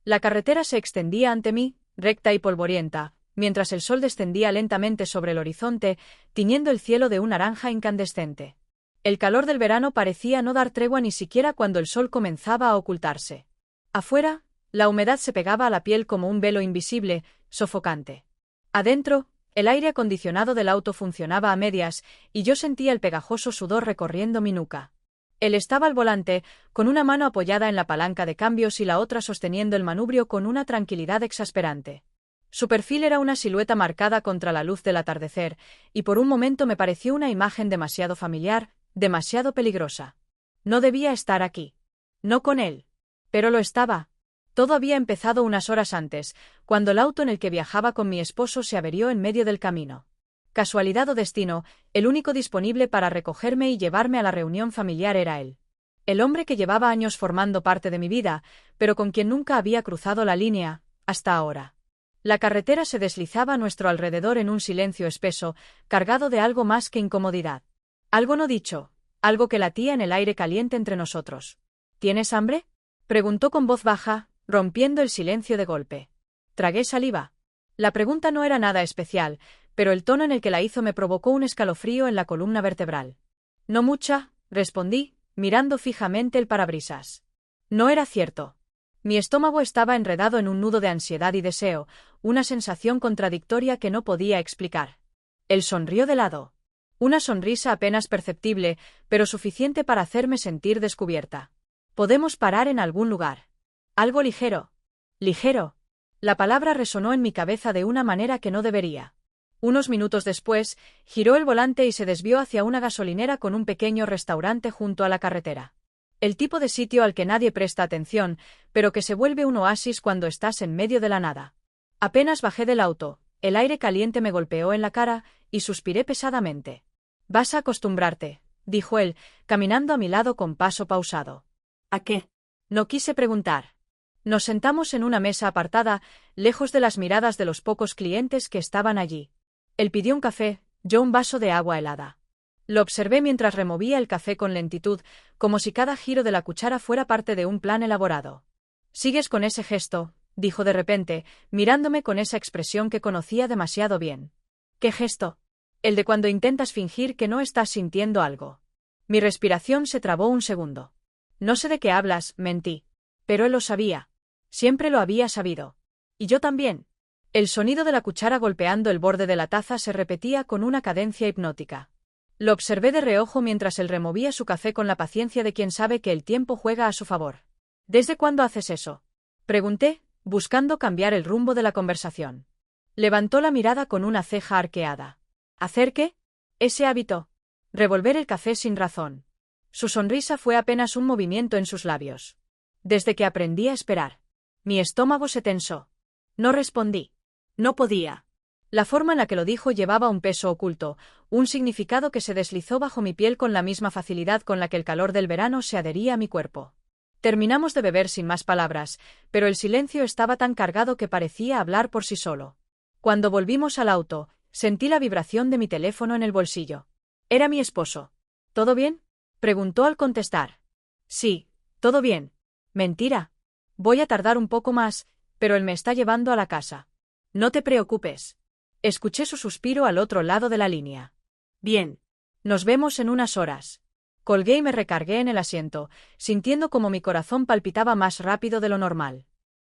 La carretera se extendía ante mí, recta y polvorienta, mientras el sol descendía lentamente sobre el horizonte, tiñendo el cielo de un naranja incandescente. El calor del verano parecía no dar tregua ni siquiera cuando el sol comenzaba a ocultarse. Afuera, la humedad se pegaba a la piel como un velo invisible, sofocante. Adentro, el aire acondicionado del auto funcionaba a medias, y yo sentía el pegajoso sudor recorriendo mi nuca. Él estaba al volante, con una mano apoyada en la palanca de cambios y la otra sosteniendo el manubrio con una tranquilidad exasperante. Su perfil era una silueta marcada contra la luz del atardecer, y por un momento me pareció una imagen demasiado familiar, demasiado peligrosa. No debía estar aquí. No con él. Pero lo estaba. Todo había empezado unas horas antes, cuando el auto en el que viajaba con mi esposo se averió en medio del camino. Casualidad o destino, el único disponible para recogerme y llevarme a la reunión familiar era él. El hombre que llevaba años formando parte de mi vida, pero con quien nunca había cruzado la línea, hasta ahora. La carretera se deslizaba a nuestro alrededor en un silencio espeso, cargado de algo más que incomodidad. Algo no dicho, algo que latía en el aire caliente entre nosotros. ¿Tienes hambre?, preguntó con voz baja, rompiendo el silencio de golpe. Tragué saliva. La pregunta no era nada especial, pero el tono en el que la hizo me provocó un escalofrío en la columna vertebral. No mucha, respondí, mirando fijamente el parabrisas. No era cierto. Mi estómago estaba enredado en un nudo de ansiedad y deseo, una sensación contradictoria que no podía explicar. Él sonrió de lado. Una sonrisa apenas perceptible, pero suficiente para hacerme sentir descubierta. Podemos parar en algún lugar. Algo ligero. Ligero. La palabra resonó en mi cabeza de una manera que no debería. Unos minutos después, giró el volante y se desvió hacia una gasolinera con un pequeño restaurante junto a la carretera. El tipo de sitio al que nadie presta atención, pero que se vuelve un oasis cuando estás en medio de la nada. Apenas bajé del auto, el aire caliente me golpeó en la cara, y suspiré pesadamente. Vas a acostumbrarte, dijo él, caminando a mi lado con paso pausado. ¿A qué? No quise preguntar. Nos sentamos en una mesa apartada, lejos de las miradas de los pocos clientes que estaban allí. Él pidió un café, yo un vaso de agua helada. Lo observé mientras removía el café con lentitud, como si cada giro de la cuchara fuera parte de un plan elaborado. «Sigues con ese gesto», dijo de repente, mirándome con esa expresión que conocía demasiado bien. «¿Qué gesto?» «El de cuando intentas fingir que no estás sintiendo algo». Mi respiración se trabó un segundo. «No sé de qué hablas», mentí. Pero él lo sabía. Siempre lo había sabido. Y yo también. El sonido de la cuchara golpeando el borde de la taza se repetía con una cadencia hipnótica. Lo observé de reojo mientras él removía su café con la paciencia de quien sabe que el tiempo juega a su favor. ¿Desde cuándo haces eso?, pregunté, buscando cambiar el rumbo de la conversación. Levantó la mirada con una ceja arqueada. ¿Hacer qué? Ese hábito. Revolver el café sin razón. Su sonrisa fue apenas un movimiento en sus labios. Desde que aprendí a esperar. Mi estómago se tensó. No respondí. No podía. La forma en la que lo dijo llevaba un peso oculto, un significado que se deslizó bajo mi piel con la misma facilidad con la que el calor del verano se adhería a mi cuerpo. Terminamos de beber sin más palabras, pero el silencio estaba tan cargado que parecía hablar por sí solo. Cuando volvimos al auto, sentí la vibración de mi teléfono en el bolsillo. Era mi esposo. ¿Todo bien?, preguntó al contestar. Sí, todo bien. Mentira. Voy a tardar un poco más, pero él me está llevando a la casa. No te preocupes. Escuché su suspiro al otro lado de la línea. Bien. Nos vemos en unas horas. Colgué y me recargué en el asiento, sintiendo como mi corazón palpitaba más rápido de lo normal.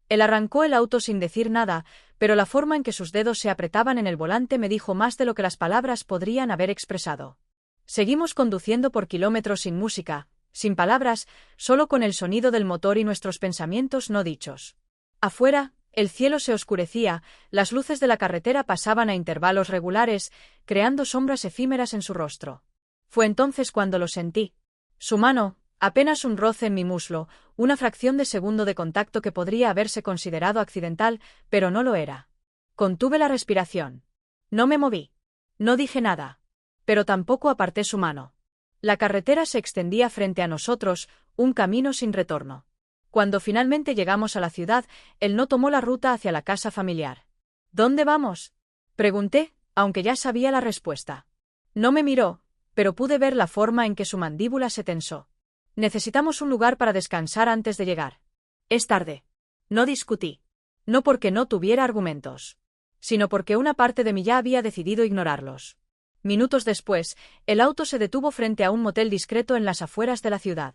Él arrancó el auto sin decir nada, pero la forma en que sus dedos se apretaban en el volante me dijo más de lo que las palabras podrían haber expresado. Seguimos conduciendo por kilómetros sin música, sin palabras, solo con el sonido del motor y nuestros pensamientos no dichos. Afuera, el cielo se oscurecía, las luces de la carretera pasaban a intervalos regulares, creando sombras efímeras en su rostro. Fue entonces cuando lo sentí. Su mano, apenas un roce en mi muslo, una fracción de segundo de contacto que podría haberse considerado accidental, pero no lo era. Contuve la respiración. No me moví. No dije nada. Pero tampoco aparté su mano. La carretera se extendía frente a nosotros, un camino sin retorno. Cuando finalmente llegamos a la ciudad, él no tomó la ruta hacia la casa familiar. ¿Dónde vamos?, pregunté, aunque ya sabía la respuesta. No me miró, pero pude ver la forma en que su mandíbula se tensó. Necesitamos un lugar para descansar antes de llegar. Es tarde. No discutí. No porque no tuviera argumentos, sino porque una parte de mí ya había decidido ignorarlos. Minutos después, el auto se detuvo frente a un motel discreto en las afueras de la ciudad.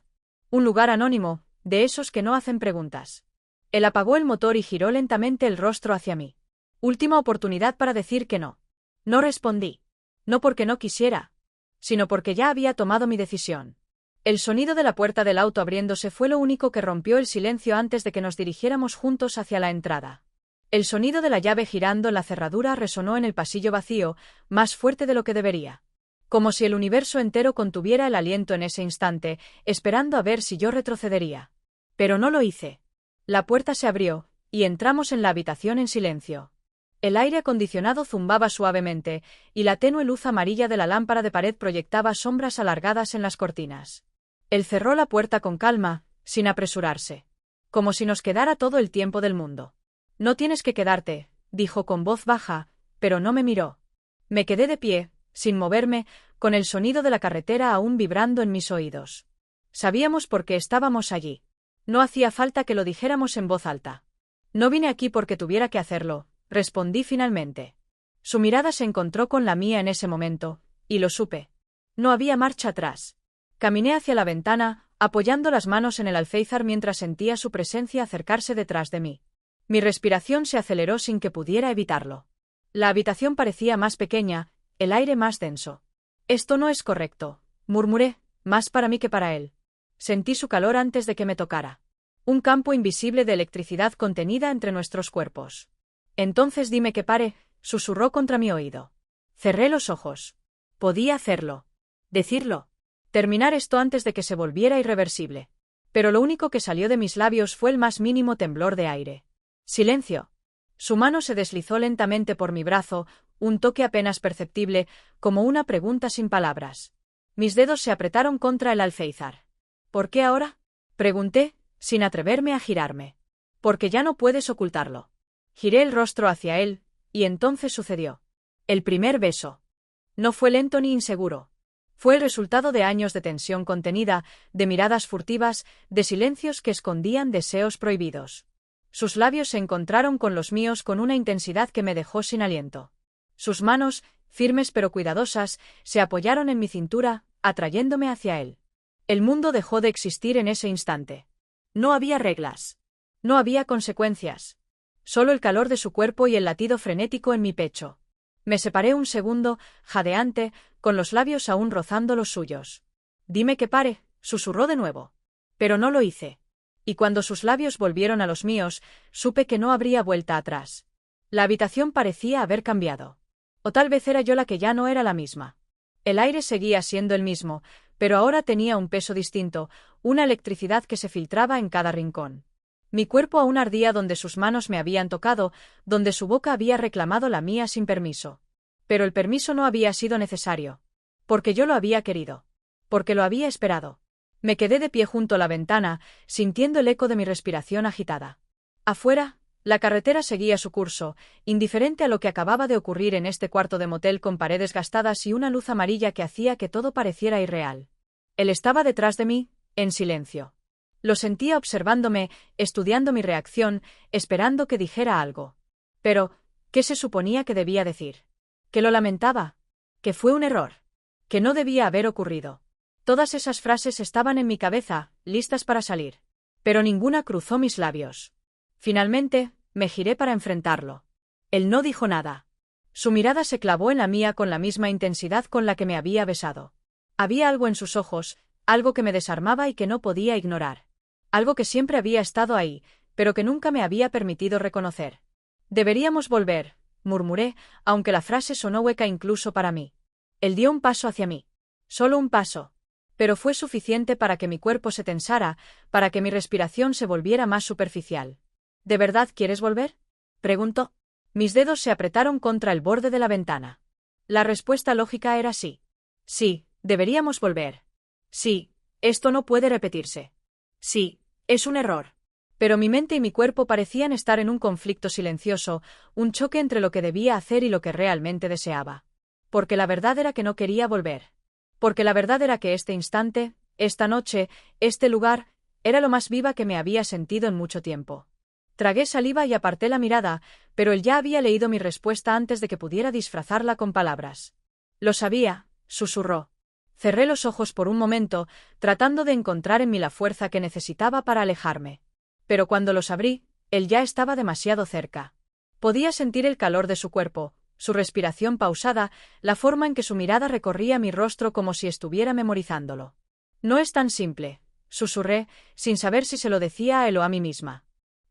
Un lugar anónimo, de esos que no hacen preguntas. Él apagó el motor y giró lentamente el rostro hacia mí. Última oportunidad para decir que no. No respondí. No porque no quisiera, sino porque ya había tomado mi decisión. El sonido de la puerta del auto abriéndose fue lo único que rompió el silencio antes de que nos dirigiéramos juntos hacia la entrada. El sonido de la llave girando en la cerradura resonó en el pasillo vacío, más fuerte de lo que debería. Como si el universo entero contuviera el aliento en ese instante, esperando a ver si yo retrocedería. Pero no lo hice. La puerta se abrió, y entramos en la habitación en silencio. El aire acondicionado zumbaba suavemente, y la tenue luz amarilla de la lámpara de pared proyectaba sombras alargadas en las cortinas. Él cerró la puerta con calma, sin apresurarse. Como si nos quedara todo el tiempo del mundo. «No tienes que quedarte», dijo con voz baja, pero no me miró. Me quedé de pie, sin moverme, con el sonido de la carretera aún vibrando en mis oídos. Sabíamos por qué estábamos allí. No hacía falta que lo dijéramos en voz alta. «No vine aquí porque tuviera que hacerlo», respondí finalmente. Su mirada se encontró con la mía en ese momento, y lo supe. No había marcha atrás. Caminé hacia la ventana, apoyando las manos en el alféizar mientras sentía su presencia acercarse detrás de mí. Mi respiración se aceleró sin que pudiera evitarlo. La habitación parecía más pequeña, el aire más denso. «Esto no es correcto», murmuré, más para mí que para él. Sentí su calor antes de que me tocara. Un campo invisible de electricidad contenida entre nuestros cuerpos. «Entonces dime que pare», susurró contra mi oído. Cerré los ojos. Podía hacerlo. Decirlo. Terminar esto antes de que se volviera irreversible. Pero lo único que salió de mis labios fue el más mínimo temblor de aire. «Silencio». Su mano se deslizó lentamente por mi brazo, un toque apenas perceptible, como una pregunta sin palabras. Mis dedos se apretaron contra el alféizar. «¿Por qué ahora?», pregunté, sin atreverme a girarme. «Porque ya no puedes ocultarlo». Giré el rostro hacia él, y entonces sucedió. El primer beso. No fue lento ni inseguro. Fue el resultado de años de tensión contenida, de miradas furtivas, de silencios que escondían deseos prohibidos. Sus labios se encontraron con los míos con una intensidad que me dejó sin aliento. Sus manos, firmes pero cuidadosas, se apoyaron en mi cintura, atrayéndome hacia él. El mundo dejó de existir en ese instante. No había reglas. No había consecuencias. Solo el calor de su cuerpo y el latido frenético en mi pecho. Me separé un segundo, jadeante, con los labios aún rozando los suyos. «Dime que pare», susurró de nuevo. Pero no lo hice. Y cuando sus labios volvieron a los míos, supe que no habría vuelta atrás. La habitación parecía haber cambiado. O tal vez era yo la que ya no era la misma. El aire seguía siendo el mismo, pero ahora tenía un peso distinto, una electricidad que se filtraba en cada rincón. Mi cuerpo aún ardía donde sus manos me habían tocado, donde su boca había reclamado la mía sin permiso. Pero el permiso no había sido necesario. Porque yo lo había querido. Porque lo había esperado. Me quedé de pie junto a la ventana, sintiendo el eco de mi respiración agitada. Afuera, la carretera seguía su curso, indiferente a lo que acababa de ocurrir en este cuarto de motel con paredes gastadas y una luz amarilla que hacía que todo pareciera irreal. Él estaba detrás de mí, en silencio. Lo sentía observándome, estudiando mi reacción, esperando que dijera algo. Pero, ¿qué se suponía que debía decir? Que lo lamentaba. Que fue un error. Que no debía haber ocurrido. Todas esas frases estaban en mi cabeza, listas para salir. Pero ninguna cruzó mis labios. Finalmente, me giré para enfrentarlo. Él no dijo nada. Su mirada se clavó en la mía con la misma intensidad con la que me había besado. Había algo en sus ojos, algo que me desarmaba y que no podía ignorar. Algo que siempre había estado ahí, pero que nunca me había permitido reconocer. «Deberíamos volver», murmuré, aunque la frase sonó hueca incluso para mí. Él dio un paso hacia mí. Solo un paso. Pero fue suficiente para que mi cuerpo se tensara, para que mi respiración se volviera más superficial. «¿De verdad quieres volver?», preguntó. Mis dedos se apretaron contra el borde de la ventana. La respuesta lógica era sí. Sí, deberíamos volver. Sí, esto no puede repetirse. Sí, es un error. Pero mi mente y mi cuerpo parecían estar en un conflicto silencioso, un choque entre lo que debía hacer y lo que realmente deseaba. Porque la verdad era que no quería volver. Porque la verdad era que este instante, esta noche, este lugar, era lo más viva que me había sentido en mucho tiempo. Tragué saliva y aparté la mirada, pero él ya había leído mi respuesta antes de que pudiera disfrazarla con palabras. Lo sabía, susurró. Cerré los ojos por un momento, tratando de encontrar en mí la fuerza que necesitaba para alejarme. Pero cuando los abrí, él ya estaba demasiado cerca. Podía sentir el calor de su cuerpo, su respiración pausada, la forma en que su mirada recorría mi rostro como si estuviera memorizándolo. No es tan simple, susurré, sin saber si se lo decía a él o a mí misma.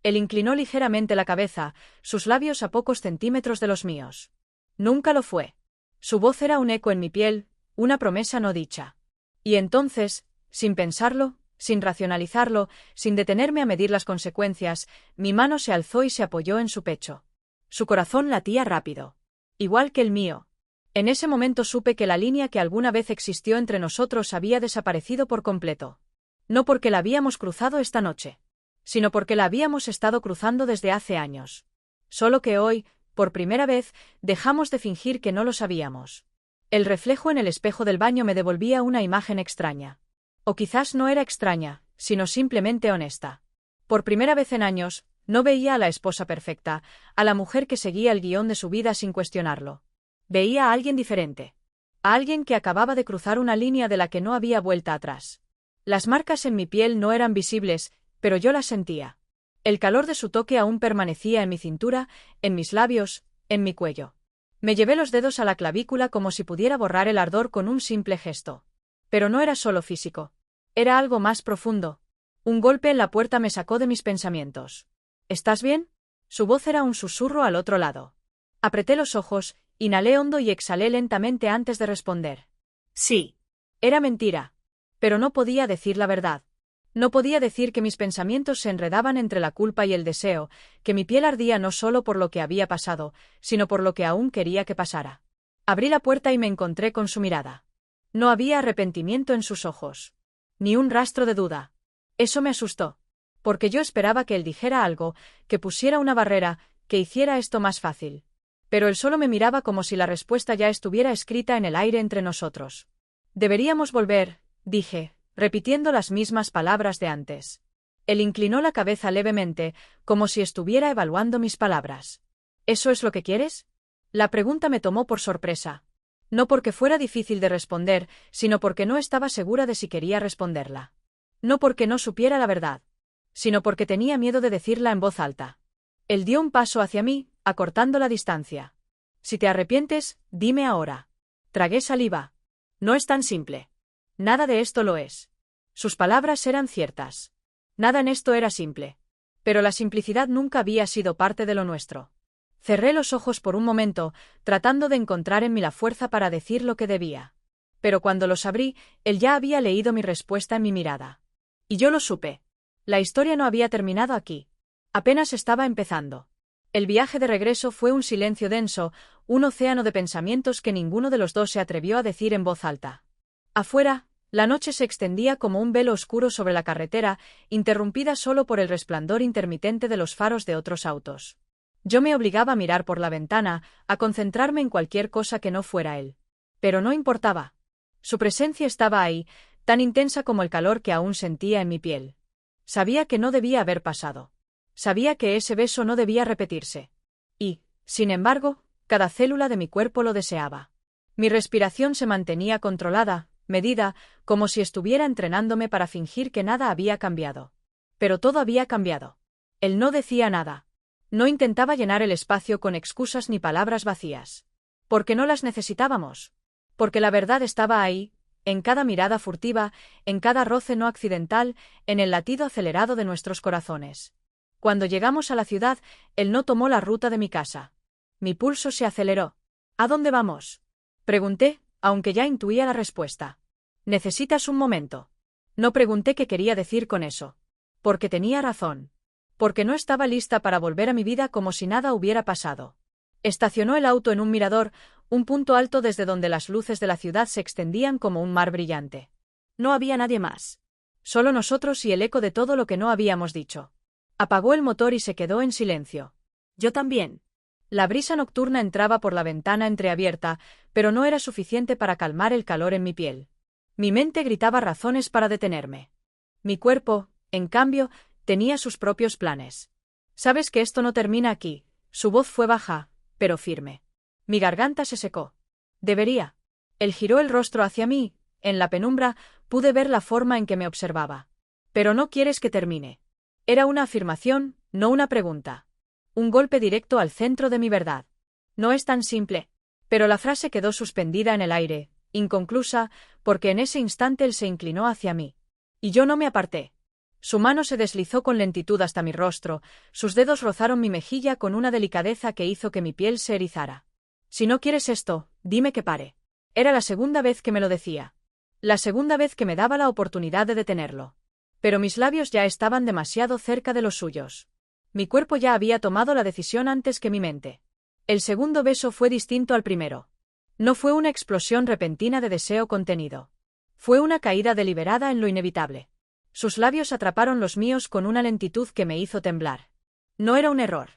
Él inclinó ligeramente la cabeza, sus labios a pocos centímetros de los míos. Nunca lo fue. Su voz era un eco en mi piel, una promesa no dicha. Y entonces, sin pensarlo, sin racionalizarlo, sin detenerme a medir las consecuencias, mi mano se alzó y se apoyó en su pecho. Su corazón latía rápido. Igual que el mío. En ese momento supe que la línea que alguna vez existió entre nosotros había desaparecido por completo. No porque la habíamos cruzado esta noche, sino porque la habíamos estado cruzando desde hace años. Solo que hoy, por primera vez, dejamos de fingir que no lo sabíamos. El reflejo en el espejo del baño me devolvía una imagen extraña. O quizás no era extraña, sino simplemente honesta. Por primera vez en años, no veía a la esposa perfecta, a la mujer que seguía el guión de su vida sin cuestionarlo. Veía a alguien diferente. A alguien que acababa de cruzar una línea de la que no había vuelta atrás. Las marcas en mi piel no eran visibles, pero yo las sentía. El calor de su toque aún permanecía en mi cintura, en mis labios, en mi cuello. Me llevé los dedos a la clavícula como si pudiera borrar el ardor con un simple gesto. Pero no era solo físico. Era algo más profundo. Un golpe en la puerta me sacó de mis pensamientos. ¿Estás bien? Su voz era un susurro al otro lado. Apreté los ojos, inhalé hondo y exhalé lentamente antes de responder. Sí. Era mentira. Pero no podía decir la verdad. No podía decir que mis pensamientos se enredaban entre la culpa y el deseo, que mi piel ardía no solo por lo que había pasado, sino por lo que aún quería que pasara. Abrí la puerta y me encontré con su mirada. No había arrepentimiento en sus ojos. Ni un rastro de duda. Eso me asustó. Porque yo esperaba que él dijera algo, que pusiera una barrera, que hiciera esto más fácil. Pero él solo me miraba como si la respuesta ya estuviera escrita en el aire entre nosotros. Deberíamos volver, dije, repitiendo las mismas palabras de antes. Él inclinó la cabeza levemente, como si estuviera evaluando mis palabras. ¿Eso es lo que quieres? La pregunta me tomó por sorpresa. No porque fuera difícil de responder, sino porque no estaba segura de si quería responderla. No porque no supiera la verdad, sino porque tenía miedo de decirla en voz alta. Él dio un paso hacia mí, acortando la distancia. Si te arrepientes, dime ahora. Tragué saliva. No es tan simple. Nada de esto lo es. Sus palabras eran ciertas. Nada en esto era simple. Pero la simplicidad nunca había sido parte de lo nuestro. Cerré los ojos por un momento, tratando de encontrar en mí la fuerza para decir lo que debía. Pero cuando los abrí, él ya había leído mi respuesta en mi mirada. Y yo lo supe. La historia no había terminado aquí. Apenas estaba empezando. El viaje de regreso fue un silencio denso, un océano de pensamientos que ninguno de los dos se atrevió a decir en voz alta. Afuera, la noche se extendía como un velo oscuro sobre la carretera, interrumpida solo por el resplandor intermitente de los faros de otros autos. Yo me obligaba a mirar por la ventana, a concentrarme en cualquier cosa que no fuera él. Pero no importaba. Su presencia estaba ahí, tan intensa como el calor que aún sentía en mi piel. Sabía que no debía haber pasado. Sabía que ese beso no debía repetirse. Y, sin embargo, cada célula de mi cuerpo lo deseaba. Mi respiración se mantenía controlada, medida, como si estuviera entrenándome para fingir que nada había cambiado. Pero todo había cambiado. Él no decía nada. No intentaba llenar el espacio con excusas ni palabras vacías. Porque no las necesitábamos. Porque la verdad estaba ahí, en cada mirada furtiva, en cada roce no accidental, en el latido acelerado de nuestros corazones. Cuando llegamos a la ciudad, él no tomó la ruta de mi casa. Mi pulso se aceleró. ¿A dónde vamos? Pregunté, aunque ya intuía la respuesta. ¿Necesitas un momento? No pregunté qué quería decir con eso. Porque tenía razón. Porque no estaba lista para volver a mi vida como si nada hubiera pasado. Estacionó el auto en un mirador, un punto alto desde donde las luces de la ciudad se extendían como un mar brillante. No había nadie más. Solo nosotros y el eco de todo lo que no habíamos dicho. Apagó el motor y se quedó en silencio. Yo también. La brisa nocturna entraba por la ventana entreabierta, pero no era suficiente para calmar el calor en mi piel. Mi mente gritaba razones para detenerme. Mi cuerpo, en cambio, tenía sus propios planes. Sabes que esto no termina aquí. Su voz fue baja, pero firme. Mi garganta se secó. Debería. Él giró el rostro hacia mí. En la penumbra pude ver la forma en que me observaba. Pero no quieres que termine. Era una afirmación, no una pregunta. Un golpe directo al centro de mi verdad. No es tan simple. Pero la frase quedó suspendida en el aire, inconclusa, porque en ese instante él se inclinó hacia mí. Y yo no me aparté. Su mano se deslizó con lentitud hasta mi rostro, sus dedos rozaron mi mejilla con una delicadeza que hizo que mi piel se erizara. Si no quieres esto, dime que pare. Era la segunda vez que me lo decía. La segunda vez que me daba la oportunidad de detenerlo. Pero mis labios ya estaban demasiado cerca de los suyos. Mi cuerpo ya había tomado la decisión antes que mi mente. El segundo beso fue distinto al primero. No fue una explosión repentina de deseo contenido. Fue una caída deliberada en lo inevitable. Sus labios atraparon los míos con una lentitud que me hizo temblar. No era un error.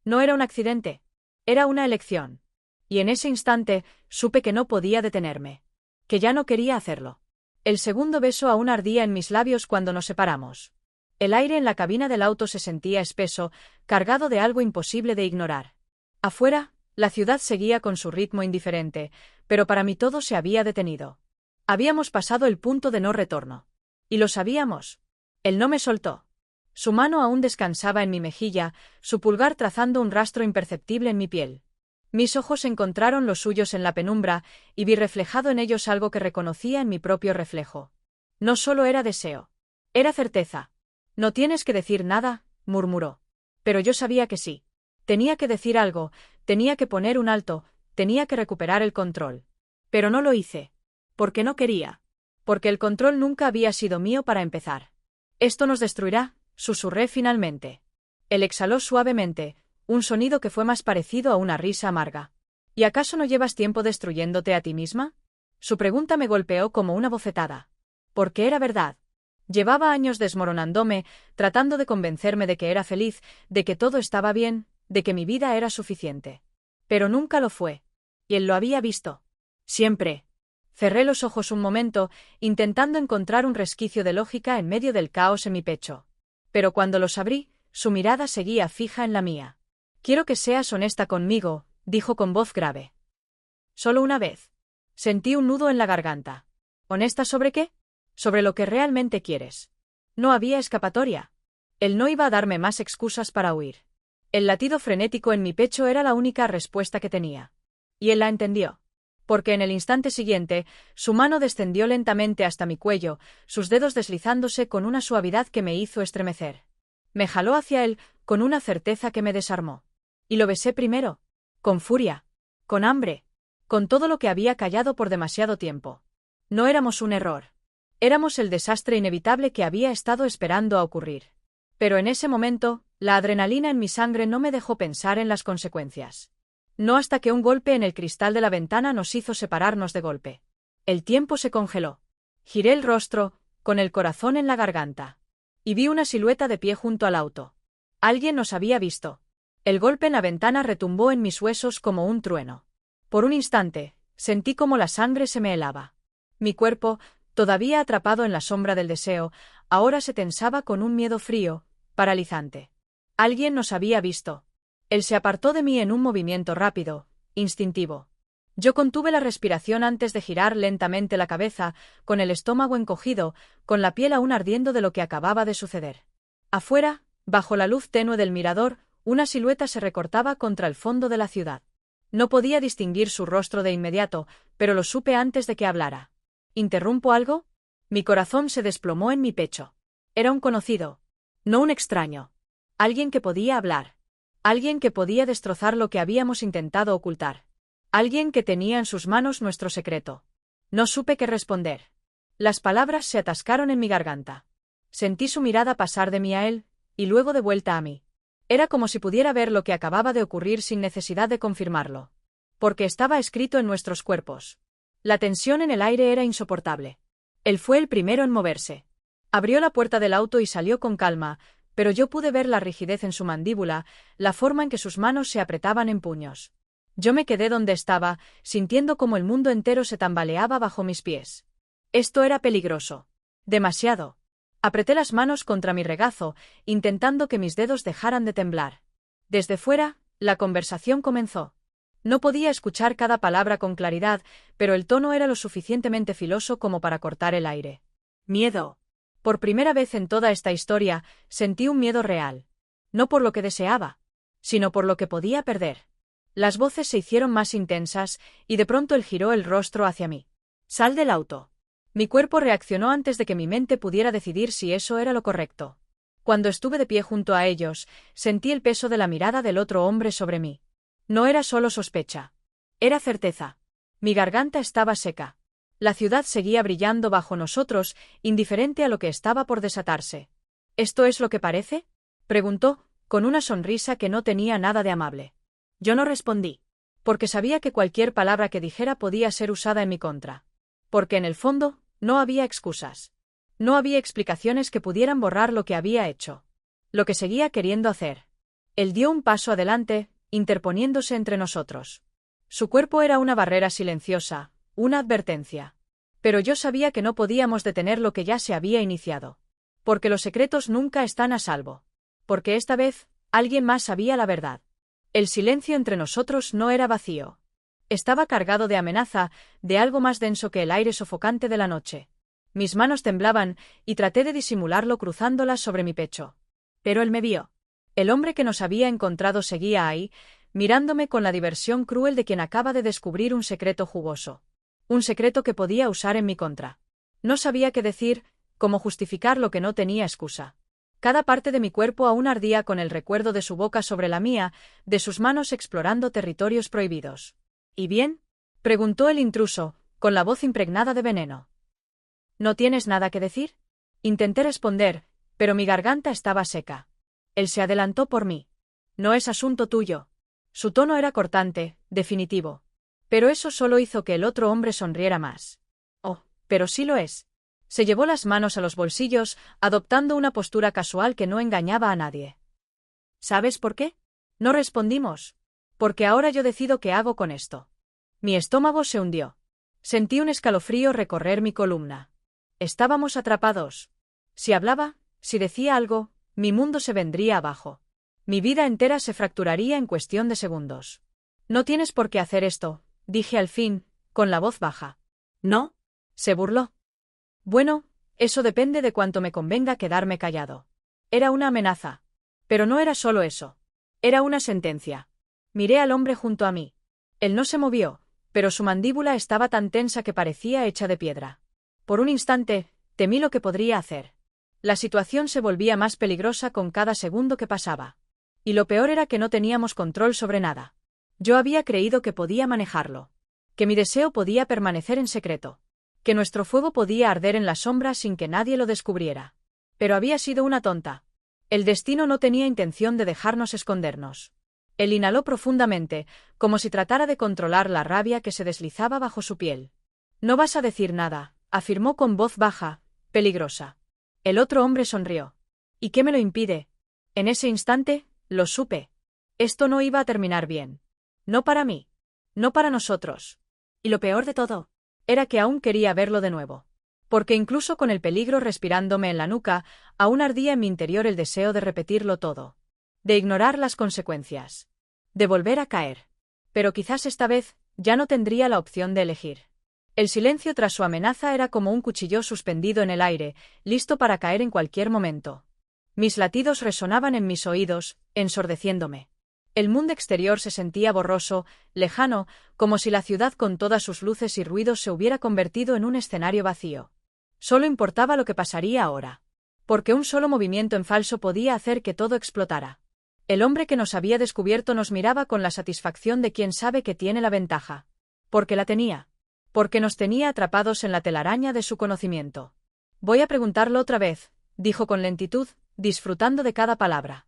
No era un accidente. Era una elección. Y en ese instante supe que no podía detenerme. Que ya no quería hacerlo. El segundo beso aún ardía en mis labios cuando nos separamos. El aire en la cabina del auto se sentía espeso, cargado de algo imposible de ignorar. Afuera, la ciudad seguía con su ritmo indiferente, pero para mí todo se había detenido. Habíamos pasado el punto de no retorno. Y lo sabíamos. Él no me soltó. Su mano aún descansaba en mi mejilla, su pulgar trazando un rastro imperceptible en mi piel. Mis ojos encontraron los suyos en la penumbra, y vi reflejado en ellos algo que reconocía en mi propio reflejo. No solo era deseo. Era certeza. No tienes que decir nada, murmuró. Pero yo sabía que sí. Tenía que decir algo, tenía que poner un alto, tenía que recuperar el control. Pero no lo hice. Porque no quería. Porque el control nunca había sido mío para empezar. Esto nos destruirá, susurré finalmente. Él exhaló suavemente, un sonido que fue más parecido a una risa amarga. ¿Y acaso no llevas tiempo destruyéndote a ti misma? Su pregunta me golpeó como una bofetada. Porque era verdad. Llevaba años desmoronándome, tratando de convencerme de que era feliz, de que todo estaba bien, de que mi vida era suficiente. Pero nunca lo fue. Y él lo había visto. Siempre. Cerré los ojos un momento, intentando encontrar un resquicio de lógica en medio del caos en mi pecho. Pero cuando los abrí, su mirada seguía fija en la mía. Quiero que seas honesta conmigo, dijo con voz grave. Solo una vez. Sentí un nudo en la garganta. ¿Honesta sobre qué? Sobre lo que realmente quieres. No había escapatoria. Él no iba a darme más excusas para huir. El latido frenético en mi pecho era la única respuesta que tenía. Y él la entendió. Porque en el instante siguiente, su mano descendió lentamente hasta mi cuello, sus dedos deslizándose con una suavidad que me hizo estremecer. Me jaló hacia él, con una certeza que me desarmó. Y lo besé primero. Con furia. Con hambre. Con todo lo que había callado por demasiado tiempo. No éramos un error. Éramos el desastre inevitable que había estado esperando a ocurrir. Pero en ese momento, la adrenalina en mi sangre no me dejó pensar en las consecuencias. No hasta que un golpe en el cristal de la ventana nos hizo separarnos de golpe. El tiempo se congeló. Giré el rostro, con el corazón en la garganta. Y vi una silueta de pie junto al auto. Alguien nos había visto. El golpe en la ventana retumbó en mis huesos como un trueno. Por un instante, sentí como la sangre se me helaba. Mi cuerpo, todavía atrapado en la sombra del deseo, ahora se tensaba con un miedo frío, paralizante. Alguien nos había visto. Él se apartó de mí en un movimiento rápido, instintivo. Yo contuve la respiración antes de girar lentamente la cabeza, con el estómago encogido, con la piel aún ardiendo de lo que acababa de suceder. Afuera, bajo la luz tenue del mirador, una silueta se recortaba contra el fondo de la ciudad. No podía distinguir su rostro de inmediato, pero lo supe antes de que hablara. ¿Interrumpo algo? Mi corazón se desplomó en mi pecho. Era un conocido. No un extraño. Alguien que podía hablar. Alguien que podía destrozar lo que habíamos intentado ocultar. Alguien que tenía en sus manos nuestro secreto. No supe qué responder. Las palabras se atascaron en mi garganta. Sentí su mirada pasar de mí a él, y luego de vuelta a mí. Era como si pudiera ver lo que acababa de ocurrir sin necesidad de confirmarlo. Porque estaba escrito en nuestros cuerpos. La tensión en el aire era insoportable. Él fue el primero en moverse. Abrió la puerta del auto y salió con calma, pero yo pude ver la rigidez en su mandíbula, la forma en que sus manos se apretaban en puños. Yo me quedé donde estaba, sintiendo como el mundo entero se tambaleaba bajo mis pies. Esto era peligroso. Demasiado. Apreté las manos contra mi regazo, intentando que mis dedos dejaran de temblar. Desde fuera, la conversación comenzó. No podía escuchar cada palabra con claridad, pero el tono era lo suficientemente filoso como para cortar el aire. Miedo. Por primera vez en toda esta historia, sentí un miedo real. No por lo que deseaba, sino por lo que podía perder. Las voces se hicieron más intensas, y de pronto él giró el rostro hacia mí. «Sal del auto». Mi cuerpo reaccionó antes de que mi mente pudiera decidir si eso era lo correcto. Cuando estuve de pie junto a ellos, sentí el peso de la mirada del otro hombre sobre mí. No era solo sospecha. Era certeza. Mi garganta estaba seca. La ciudad seguía brillando bajo nosotros, indiferente a lo que estaba por desatarse. «¿Esto es lo que parece?», preguntó, con una sonrisa que no tenía nada de amable. Yo no respondí. Porque sabía que cualquier palabra que dijera podía ser usada en mi contra. Porque en el fondo, no había excusas. No había explicaciones que pudieran borrar lo que había hecho. Lo que seguía queriendo hacer. Él dio un paso adelante, interponiéndose entre nosotros. Su cuerpo era una barrera silenciosa, una advertencia. Pero yo sabía que no podíamos detener lo que ya se había iniciado. Porque los secretos nunca están a salvo. Porque esta vez, alguien más sabía la verdad. El silencio entre nosotros no era vacío. Estaba cargado de amenaza, de algo más denso que el aire sofocante de la noche. Mis manos temblaban, y traté de disimularlo cruzándolas sobre mi pecho. Pero él me vio. El hombre que nos había encontrado seguía ahí, mirándome con la diversión cruel de quien acaba de descubrir un secreto jugoso. Un secreto que podía usar en mi contra. No sabía qué decir, cómo justificar lo que no tenía excusa. Cada parte de mi cuerpo aún ardía con el recuerdo de su boca sobre la mía, de sus manos explorando territorios prohibidos. ¿Y bien?, preguntó el intruso, con la voz impregnada de veneno. ¿No tienes nada que decir? Intenté responder, pero mi garganta estaba seca. Él se adelantó por mí. No es asunto tuyo. Su tono era cortante, definitivo. Pero eso solo hizo que el otro hombre sonriera más. Oh, pero sí lo es. Se llevó las manos a los bolsillos, adoptando una postura casual que no engañaba a nadie. ¿Sabes por qué? No respondimos. Porque ahora yo decido qué hago con esto. Mi estómago se hundió. Sentí un escalofrío recorrer mi columna. Estábamos atrapados. Si hablaba, si decía algo, mi mundo se vendría abajo. Mi vida entera se fracturaría en cuestión de segundos. No tienes por qué hacer esto, dije al fin, con la voz baja. ¿No? Se burló. Bueno, eso depende de cuánto me convenga quedarme callado. Era una amenaza. Pero no era solo eso. Era una sentencia. Miré al hombre junto a mí. Él no se movió, pero su mandíbula estaba tan tensa que parecía hecha de piedra. Por un instante, temí lo que podría hacer. La situación se volvía más peligrosa con cada segundo que pasaba. Y lo peor era que no teníamos control sobre nada. Yo había creído que podía manejarlo. Que mi deseo podía permanecer en secreto. Que nuestro fuego podía arder en la sombra sin que nadie lo descubriera. Pero había sido una tonta. El destino no tenía intención de dejarnos escondernos. Él inhaló profundamente, como si tratara de controlar la rabia que se deslizaba bajo su piel. No vas a decir nada, afirmó con voz baja, peligrosa. El otro hombre sonrió. ¿Y qué me lo impide? En ese instante, lo supe. Esto no iba a terminar bien. No para mí. No para nosotros. Y lo peor de todo, era que aún quería verlo de nuevo. Porque incluso con el peligro respirándome en la nuca, aún ardía en mi interior el deseo de repetirlo todo. De ignorar las consecuencias. De volver a caer. Pero quizás esta vez, ya no tendría la opción de elegir. El silencio tras su amenaza era como un cuchillo suspendido en el aire, listo para caer en cualquier momento. Mis latidos resonaban en mis oídos, ensordeciéndome. El mundo exterior se sentía borroso, lejano, como si la ciudad con todas sus luces y ruidos se hubiera convertido en un escenario vacío. Solo importaba lo que pasaría ahora. Porque un solo movimiento en falso podía hacer que todo explotara. El hombre que nos había descubierto nos miraba con la satisfacción de quien sabe que tiene la ventaja. Porque la tenía. Porque nos tenía atrapados en la telaraña de su conocimiento. Voy a preguntarlo otra vez, dijo con lentitud, disfrutando de cada palabra.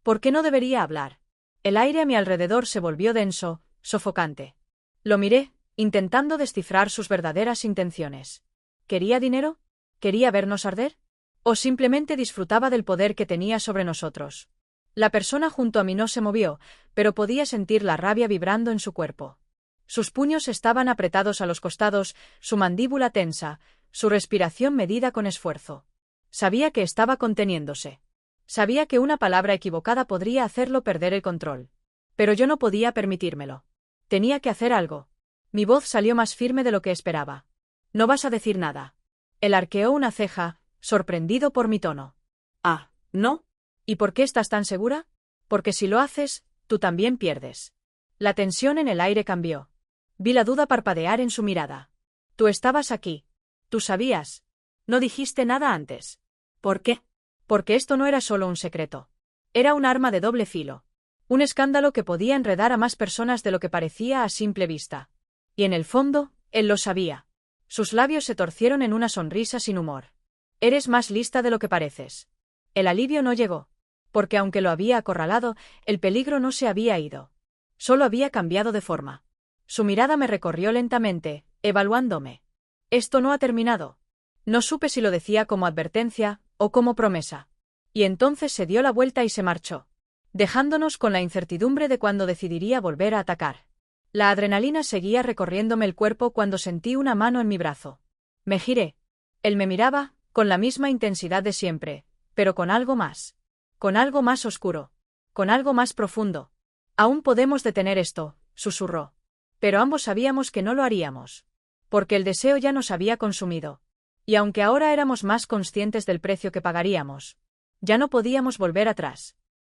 ¿Por qué no debería hablar? El aire a mi alrededor se volvió denso, sofocante. Lo miré, intentando descifrar sus verdaderas intenciones. ¿Quería dinero? ¿Quería vernos arder? ¿O simplemente disfrutaba del poder que tenía sobre nosotros? La persona junto a mí no se movió, pero podía sentir la rabia vibrando en su cuerpo. Sus puños estaban apretados a los costados, su mandíbula tensa, su respiración medida con esfuerzo. Sabía que estaba conteniéndose. Sabía que una palabra equivocada podría hacerlo perder el control. Pero yo no podía permitírmelo. Tenía que hacer algo. Mi voz salió más firme de lo que esperaba. No vas a decir nada. Él arqueó una ceja, sorprendido por mi tono. Ah, ¿no? ¿Y por qué estás tan segura? Porque si lo haces, tú también pierdes. La tensión en el aire cambió. Vi la duda parpadear en su mirada. Tú estabas aquí. Tú sabías. No dijiste nada antes. ¿Por qué? Porque esto no era solo un secreto. Era un arma de doble filo. Un escándalo que podía enredar a más personas de lo que parecía a simple vista. Y en el fondo, él lo sabía. Sus labios se torcieron en una sonrisa sin humor. Eres más lista de lo que pareces. El alivio no llegó. Porque aunque lo había acorralado, el peligro no se había ido. Solo había cambiado de forma. Su mirada me recorrió lentamente, evaluándome. Esto no ha terminado. No supe si lo decía como advertencia o como promesa. Y entonces se dio la vuelta y se marchó, dejándonos con la incertidumbre de cuándo decidiría volver a atacar. La adrenalina seguía recorriéndome el cuerpo cuando sentí una mano en mi brazo. Me giré. Él me miraba, con la misma intensidad de siempre, pero con algo más. Con algo más oscuro. Con algo más profundo. Aún podemos detener esto, susurró. Pero ambos sabíamos que no lo haríamos. Porque el deseo ya nos había consumido. Y aunque ahora éramos más conscientes del precio que pagaríamos, ya no podíamos volver atrás.